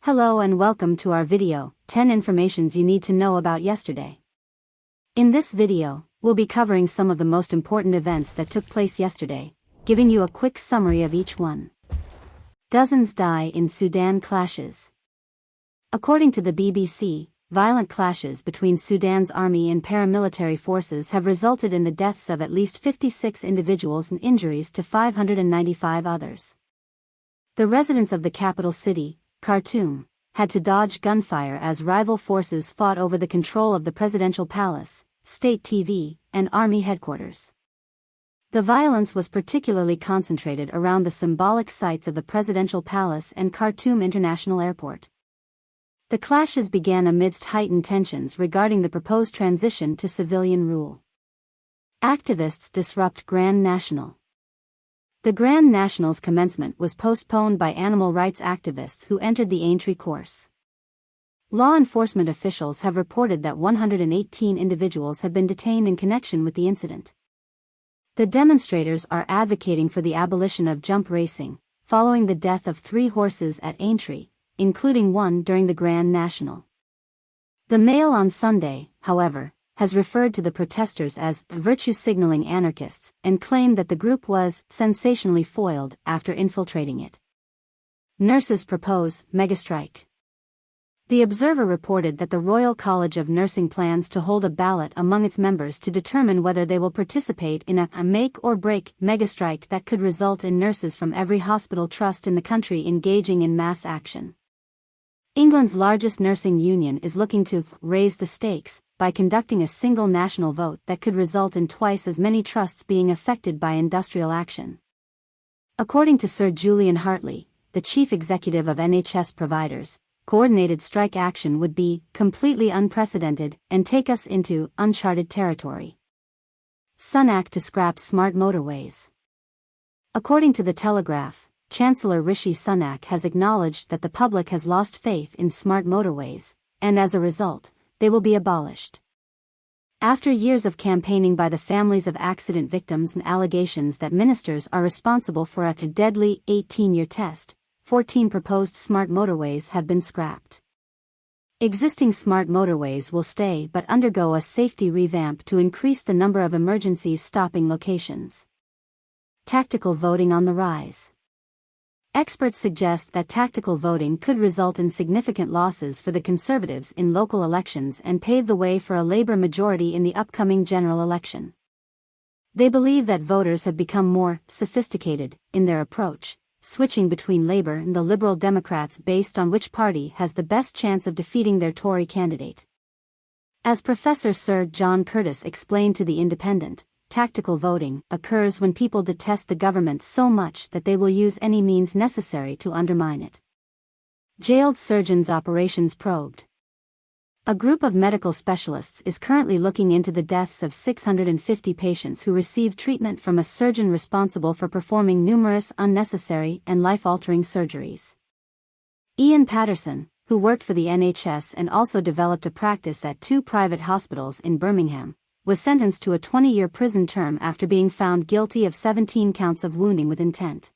Hello and welcome to our video, 10 informations you need to know about yesterday. In this video, we'll be covering some of the most important events that took place yesterday, giving you a quick summary of each one. Dozens die in Sudan clashes. According to the BBC, violent clashes between Sudan's army and paramilitary forces have resulted in the deaths of at least 56 individuals and injuries to 595 others. The residents of the capital city, Khartoum, had to dodge gunfire as rival forces fought over the control of the presidential palace, state TV, and army headquarters. The violence was particularly concentrated around the symbolic sites of the presidential palace and Khartoum International Airport. The clashes began amidst heightened tensions regarding the proposed transition to civilian rule. Activists disrupt Grand National. The Grand National's commencement was postponed by animal rights activists who entered the entry course. Law enforcement officials have reported that 118 individuals have been detained in connection with the incident. The demonstrators are advocating for the abolition of jump racing, following the death of 3 horses at Aintree, including one during the Grand National. The Mail on Sunday, however, has referred to the protesters as virtue-signaling anarchists and claimed that the group was sensationally foiled after infiltrating it. Nurses propose megastrike. The Observer reported that the Royal College of Nursing plans to hold a ballot among its members to determine whether they will participate in a make-or-break megastrike that could result in nurses from every hospital trust in the country engaging in mass action. England's largest nursing union is looking to raise the stakes by conducting a single national vote that could result in twice as many trusts being affected by industrial action. According to Sir Julian Hartley, the chief executive of NHS providers, coordinated strike action would be completely unprecedented and take us into uncharted territory. Sunak to scrap smart motorways. According to The Telegraph, Chancellor Rishi Sunak has acknowledged that the public has lost faith in smart motorways, and as a result, they will be abolished. After years of campaigning by the families of accident victims and allegations that ministers are responsible for a deadly 18-year test, 14 proposed smart motorways have been scrapped. Existing smart motorways will stay but undergo a safety revamp to increase the number of emergency stopping locations. Tactical voting on the rise. Experts suggest that tactical voting could result in significant losses for the Conservatives in local elections and pave the way for a Labour majority in the upcoming general election. They believe that voters have become more sophisticated in their approach, switching between Labour and the Liberal Democrats based on which party has the best chance of defeating their Tory candidate. As Professor Sir John Curtis explained to The Independent, tactical voting occurs when people detest the government so much that they will use any means necessary to undermine it. Jailed surgeons' operations probed. A group of medical specialists is currently looking into the deaths of 650 patients who received treatment from a surgeon responsible for performing numerous unnecessary and life-altering surgeries. Ian Patterson, who worked for the NHS and also developed a practice at 2 private hospitals in Birmingham, was sentenced to a 20-year prison term after being found guilty of 17 counts of wounding with intent.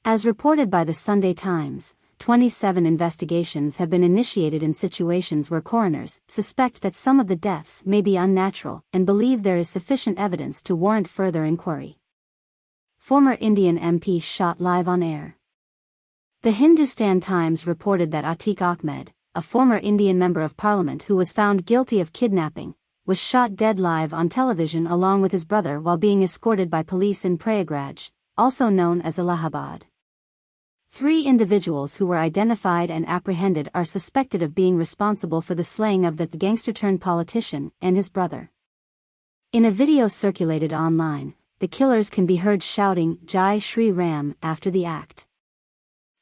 As reported by the Sunday Times, 27 investigations have been initiated in situations where coroners suspect that some of the deaths may be unnatural and believe there is sufficient evidence to warrant further inquiry. Former Indian MP shot live on air. The Hindustan Times reported that Atiq Ahmed, a former Indian member of parliament who was found guilty of kidnapping, was shot dead live on television along with his brother while being escorted by police in Prayagraj, also known as Allahabad. 3 individuals who were identified and apprehended are suspected of being responsible for the slaying of the gangster-turned-politician and his brother. In a video circulated online, the killers can be heard shouting Jai Shri Ram after the act.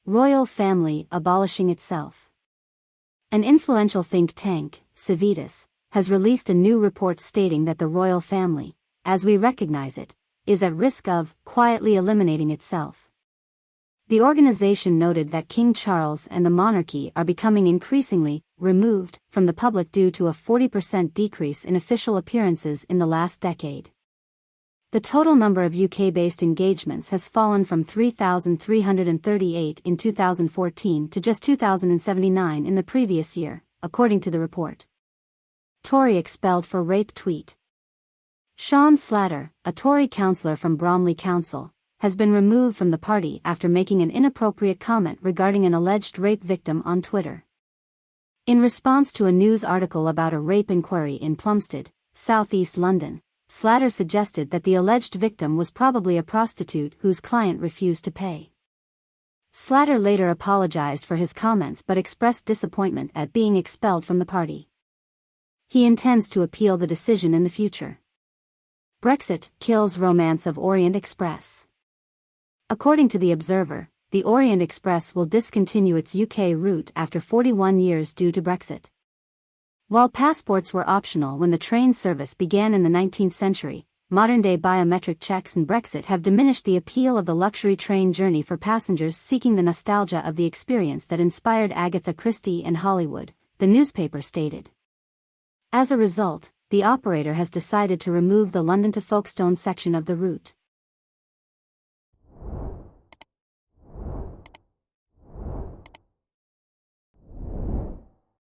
Royal family abolishing itself. An influential think tank, Civitas, has released a new report stating that the royal family, as we recognize it, is at risk of quietly eliminating itself. The organization noted that King Charles and the monarchy are becoming increasingly removed from the public due to a 40% decrease in official appearances in the last decade. The total number of UK-based engagements has fallen from 3,338 in 2014 to just 2,079 in the previous year, according to the report. Tory expelled for rape tweet. Sean Slatter, a Tory councillor from Bromley Council, has been removed from the party after making an inappropriate comment regarding an alleged rape victim on Twitter. In response to a news article about a rape inquiry in Plumstead, South East London, Slatter suggested that the alleged victim was probably a prostitute whose client refused to pay. Slatter later apologized for his comments but expressed disappointment at being expelled from the party. He intends to appeal the decision in the future. Brexit kills romance of Orient Express. According to The Observer, the Orient Express will discontinue its UK route after 41 years due to Brexit. While passports were optional when the train service began in the 19th century, modern-day biometric checks and Brexit have diminished the appeal of the luxury train journey for passengers seeking the nostalgia of the experience that inspired Agatha Christie and Hollywood, the newspaper stated. As a result, the operator has decided to remove the London to Folkestone section of the route.